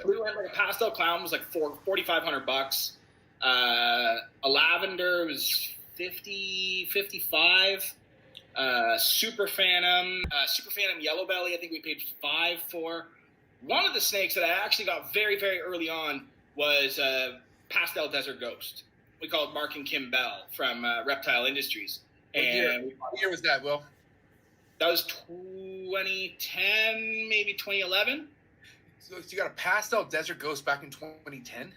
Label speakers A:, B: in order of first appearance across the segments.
A: We went like a pastel clown was like $4,500. A lavender was 50, 55. Super Phantom Yellow Belly, I think we paid $5 for. One of the snakes that I actually got very, very early on was Pastel Desert Ghost. We called Mark and Kim Bell from Reptile Industries.
B: What year was that, Will?
A: That was 2010, maybe 2011.
B: So you got a Pastel Desert Ghost back in 2010?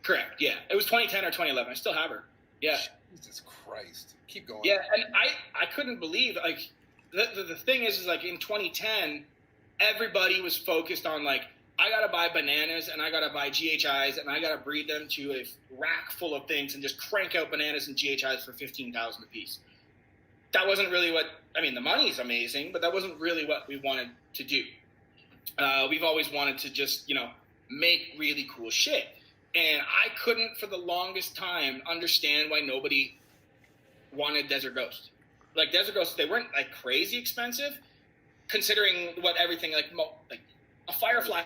A: Correct, yeah. It was 2010 or 2011. I still have her. Yeah.
B: Jesus Christ. Keep going.
A: Yeah, and I couldn't believe, like, the thing is like in 2010, everybody was focused on, like, I got to buy bananas and I got to buy GHIs and I got to breed them to a rack full of things and just crank out bananas and GHIs for $15,000 a piece. That wasn't really the money's amazing, but that wasn't really what we wanted to do. We've always wanted to just, make really cool shit. And I couldn't, for the longest time, understand why nobody wanted Desert Ghost. Like, Desert Ghosts, they weren't, like, crazy expensive, considering what everything, like a Firefly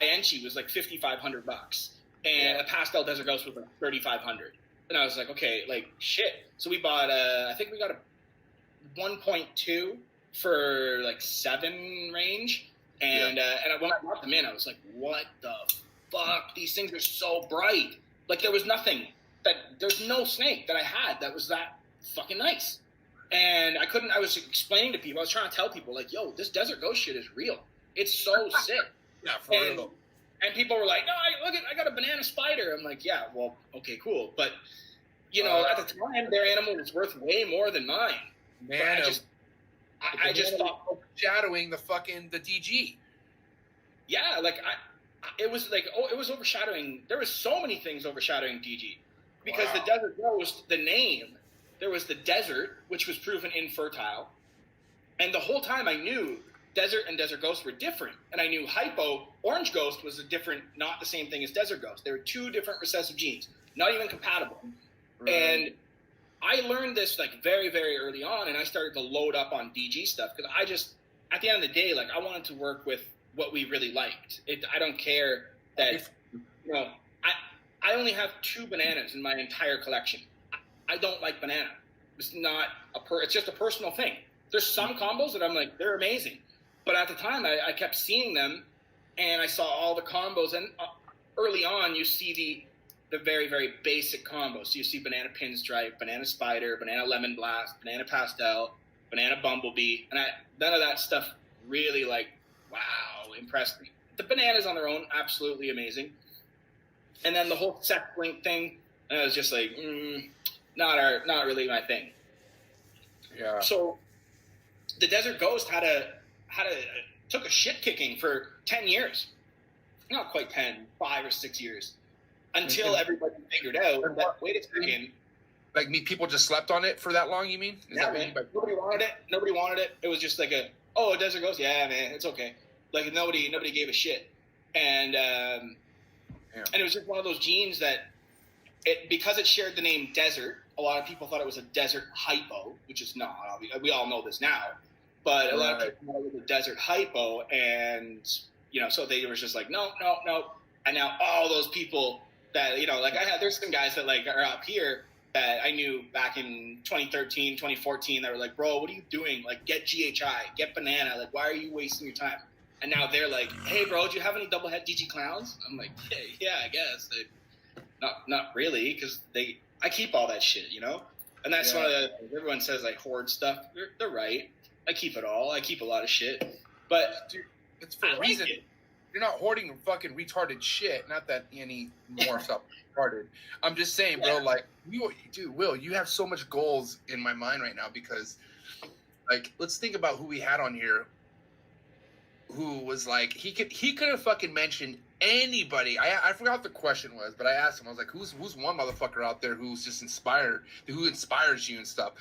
A: Banshee was, like, $5,500. And a Pastel Desert Ghost was, like, $3,500. And I was like, okay, like, shit. So we bought, I think we got a 1.2 for, like, 7 range. And when I brought them in, I was like, what the fuck? These things are so bright. Like, there's no snake that I had that was that fucking nice. And I was explaining to people, I was trying to tell people, like, yo, this Desert Ghost shit is real. It's so sick.
B: Yeah, for real.
A: And people were like, no, I got a banana spider. I'm like, yeah, well, okay, cool. But, at the time, their animal was worth way more than mine.
B: Man,
A: I just thought
B: overshadowing the DG.
A: Yeah, like it was overshadowing. There was so many things overshadowing DG because the Desert Ghost, the name, there was the desert, which was proven infertile, and the whole time I knew Desert and Desert Ghost were different, and I knew Hypo Orange Ghost was not the same thing as Desert Ghost. They were 2 different recessive genes, not even compatible, right. And I learned this like very, very early on, and I started to load up on DG stuff because I just, at the end of the day, like I wanted to work with what we really liked. I don't care that, I only have 2 bananas in my entire collection. I don't like banana. It's not it's just a personal thing. There's some combos that I'm like, they're amazing. But at the time, I kept seeing them, and I saw all the combos, and early on, you see the very, very basic combos. So you see banana pinstripe, banana spider, banana lemon blast, banana pastel, banana bumblebee, and none of that stuff really impressed me. The bananas on their own, absolutely amazing. And then the whole sex link thing, I was just like, not really my thing.
B: Yeah.
A: So the Desert Ghost took a shit kicking for 10 years. Not quite 10, 5 or 6 years. Until everybody figured out that, wait a second.
B: Like, people just slept on it for that long, you mean?
A: Man. Nobody wanted it. It was just like a Desert Ghost? Yeah, man, it's okay. Like, nobody gave a shit. And and it was just one of those genes that, because it shared the name Desert, a lot of people thought it was a Desert Hypo, which is not. We all know this now. But a lot of people thought it was a Desert Hypo, and, so they were just like, no. And now all those people that, there's some guys that, like, are up here that I knew back in 2013, 2014 that were like, bro, what are you doing? Like, get GHI, get banana. Like, why are you wasting your time? And now they're like, hey, bro, do you have any double head DG clowns? I'm like, yeah, I guess. Not really, because I keep all that shit, And that's one of everyone says, like, hoard stuff. They're right. I keep it all. I keep a lot of shit. But
B: dude, it's for a reason. You're not hoarding fucking retarded shit. Not that any more stuff retarded. I'm just saying, bro, like, Will, you have so much goals in my mind right now because, like, let's think about who we had on here who was like, he could have fucking mentioned anybody. I forgot what the question was, but I asked him, I was like, who's one motherfucker out there who's just inspired, who inspires you and stuff?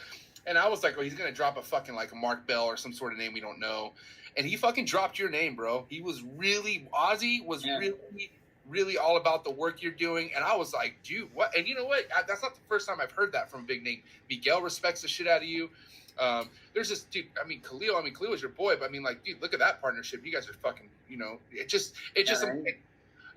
B: And I was like, oh, he's going to drop a fucking, like, a Mark Bell or some sort of name we don't know. And he fucking dropped your name, bro. He was really, Ozzy was really all about the work you're doing. And I was like, dude, what? And you know what? That's not the first time I've heard that from a big name. Miguel respects the shit out of you. There's this dude, Khalil is your boy, but I mean, like, dude, look at that partnership. You guys are fucking, it just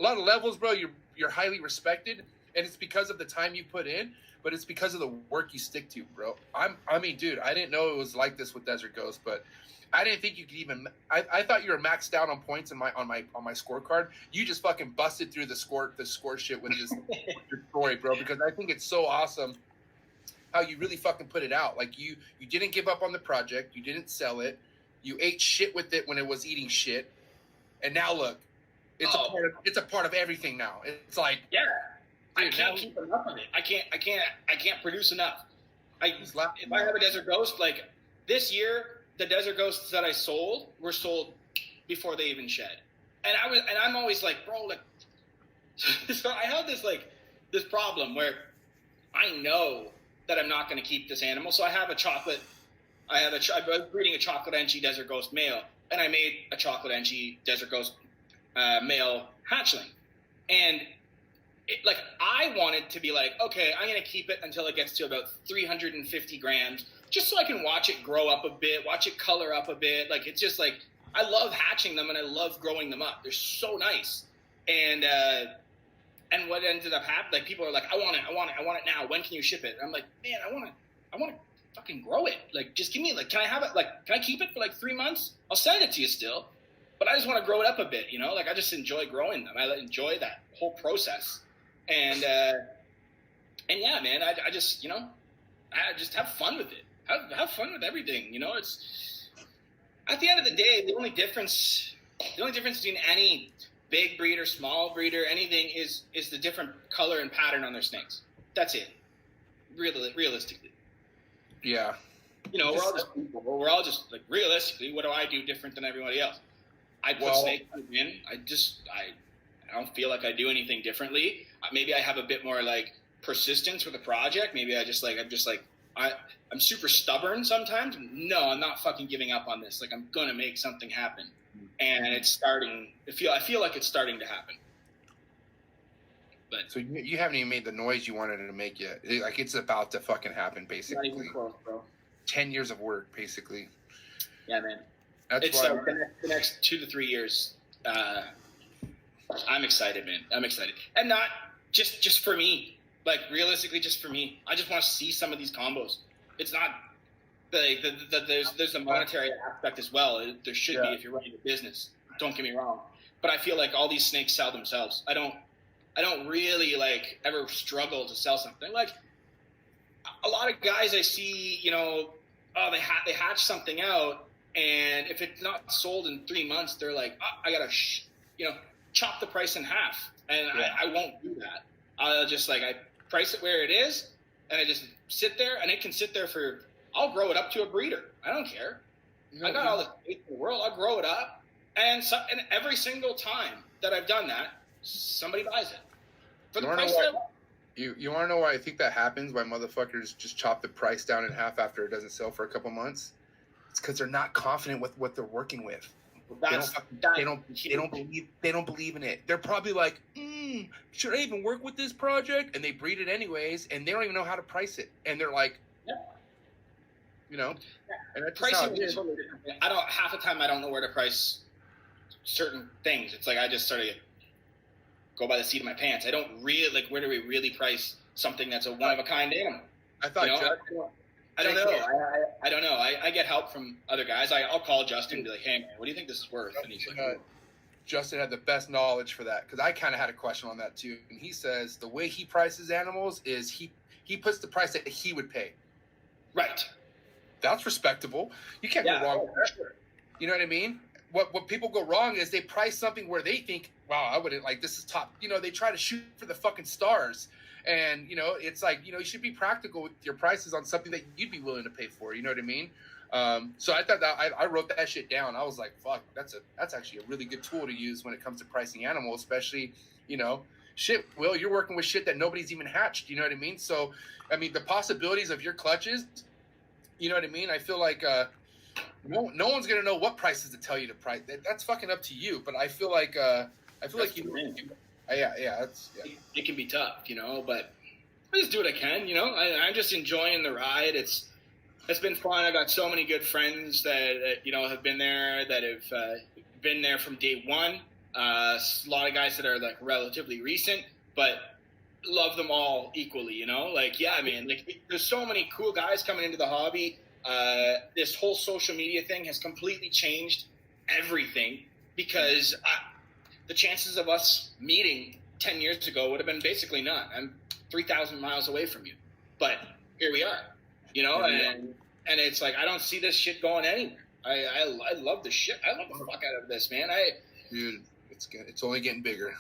B: a lot of levels, bro. You're highly respected, and it's because of the time you put in, but it's because of the work you stick to, bro. I mean, dude, I didn't know it was like this with Desert Ghost, but I didn't think you could even. I thought you were maxed out on points on my scorecard. You just fucking busted through the score shit with this with your story, bro. Because I think it's so awesome how you really fucking put it out. Like you didn't give up on the project. You didn't sell it. You ate shit with it when it was eating shit, and now look, it's a part of everything now. It's like,
A: yeah, dude, I can't keep enough of it. I can't produce enough. If I have a Desert Ghost, like this year, the Desert Ghosts that I sold were sold before they even shed, and I'm always like, bro, like, so I have this problem where I know that I'm not going to keep this animal, so I was breeding a chocolate Enchi Desert Ghost male, and I made a chocolate Enchi Desert Ghost male hatchling, and I wanted to be like, okay, I'm going to keep it until it gets to about 350 grams, just so I can watch it grow up a bit, watch it color up a bit. Like, it's just like, I love hatching them and I love growing them up. They're so nice. And what ended up happening, like, people are like, I want it now. When can you ship it? And I'm like, man, I want to fucking grow it. Like, just give me, like, can I have it? Like, can I keep it for like 3 months? I'll send it to you still, but I just want to grow it up a bit, you know? Like, I just enjoy growing them. I enjoy that whole process. And yeah, man, I just, you know, I just have fun with it. Have fun with everything, you know. It's at the end of the day, the only difference between any big breeder, small breeder, anything is the different color and pattern on their snakes. That's it. Realistically.
B: Yeah.
A: You know, we're all just people. We're all just like, realistically, what do I do different than everybody else? I put snakes in. I don't feel like I do anything differently. Maybe I have a bit more like persistence with the project. Maybe I'm super stubborn sometimes. No, I'm not fucking giving up on this. Like, I'm gonna make something happen, and it's starting. I feel like it's starting to happen. But
B: so you haven't even made the noise you wanted it to make yet. Like, it's about to fucking happen, basically.
A: Not even close, bro.
B: 10 years of work, basically.
A: Yeah, man.
B: That's why
A: the next 2 to 3 years. I'm excited, man. I'm excited, and not just for me. Like, realistically, just for me. I just want to see some of these combos. It's not there's a monetary aspect as well. There should be if you're running a business. Don't get me wrong, but I feel like all these snakes sell themselves. I don't really like ever struggle to sell something. Like, a lot of guys I see, you know, they hatch something out, and if it's not sold in 3 months, they're like, I gotta chop the price in half, and I won't do that. I'll just I price it where it is, and I just sit there, and it can sit there for. I'll grow it up to a breeder. I don't care. I got all the space in the world. I'll grow it up, and every single time that I've done that, somebody buys it for the price that I want.
B: You want to know why I think that happens? Why motherfuckers just chop the price down in half after it doesn't sell for a couple months? It's because they're not confident with what they're working with. They don't believe in it. They're probably like, should I even work with this project? And they breed it anyways, and they don't even know how to price it. And they're like, you know, and that's just how it is.
A: Half the time I don't know where to price certain things. It's like I just sort of go by the seat of my pants. I don't really like, where do we really price something that's a one of a kind animal?
B: I thought.
A: I don't know. I don't know. I get help from other guys. I'll call Justin and be like, hey, man, what do you think this is worth? And he's like,
B: Justin had the best knowledge for that, because I kind of had a question on that too. And he says the way he prices animals is he puts the price that he would pay.
A: Right.
B: That's respectable. You can't go wrong with that. Sure. You know what I mean? What people go wrong is they price something where they think, wow, I wouldn't, like, this is top. You know, they try to shoot for the fucking stars. And, you know, it's like, you know, you should be practical with your prices on something that you'd be willing to pay for. You know what I mean? So I thought that I wrote that shit down. I was like, fuck, that's actually a really good tool to use when it comes to pricing animals, especially, you know, shit, Will, you're working with shit that nobody's even hatched. You know what I mean? So, I mean, the possibilities of your clutches, you know what I mean? I feel like no one's going to know what prices to tell you to price. That's fucking up to you. But I feel like
A: it can be tough, you know, but I just do what I can, you know. I'm just enjoying the ride. It's been fun. I've got so many good friends that you know have been there, that have been there from day one. A lot of guys that are like relatively recent, but love them all equally, you know? Like, yeah, man, like there's so many cool guys coming into the hobby. This whole social media thing has completely changed everything because the chances of us meeting 10 years ago would have been basically none. I'm 3,000 miles away from you, but here we are, you know? And it's like, I don't see this shit going anywhere. I love the shit. I love the fuck out of this, man.
B: Dude, it's good. It's only getting bigger.